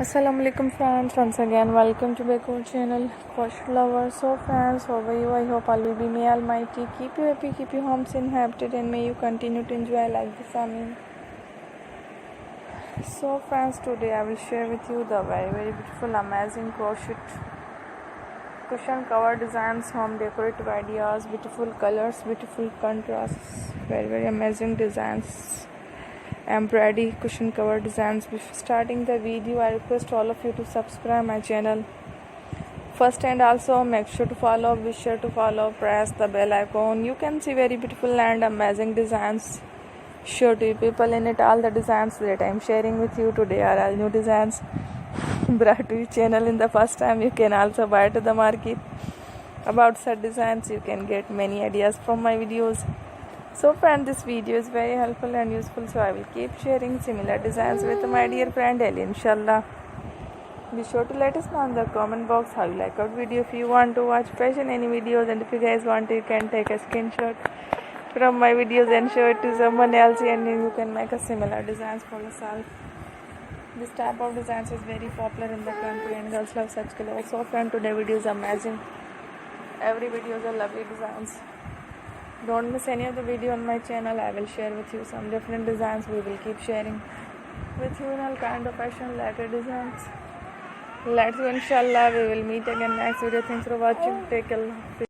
Assalamualaikum friends, once again welcome to back our channel Crochet lovers. So friends, how are you? I hope all will be may almighty keep you happy, keep your homes inhabited, and may you continue to enjoy like this. Amin. So friends, today I will share with you the very beautiful amazing crochet cushion cover designs, home decorative ideas, beautiful colors, beautiful contrasts, very amazing designs, embroidery cushion cover designs. Before starting the video, I request all of you to subscribe my channel first, and also make sure to follow, be sure to follow, press the bell icon. You can see very beautiful and amazing designs sure to you people in it. All the designs that I am sharing with you today are all new designs brought to your channel in the first time. You can also buy to the market about such designs. You can get many ideas from my videos. So friend, this video is very helpful and useful, so I will keep sharing similar designs with my dear friend Ali, inshallah. Be sure to let us know in the comment box how you like our video. If you want to watch fashion any videos, and if you guys want to, you can take a screenshot from my videos and show it to someone else, and you can make a similar designs for yourself. This type of designs is very popular in the country and girls love such colors. So friend, today video is amazing. Every video is a lovely designs. Don't miss any of the video on my channel. I will share with you some different designs. We will keep sharing with you in all kind of fashion related designs. Let's go, inshallah. We will meet again next video. Thanks for watching. Take care.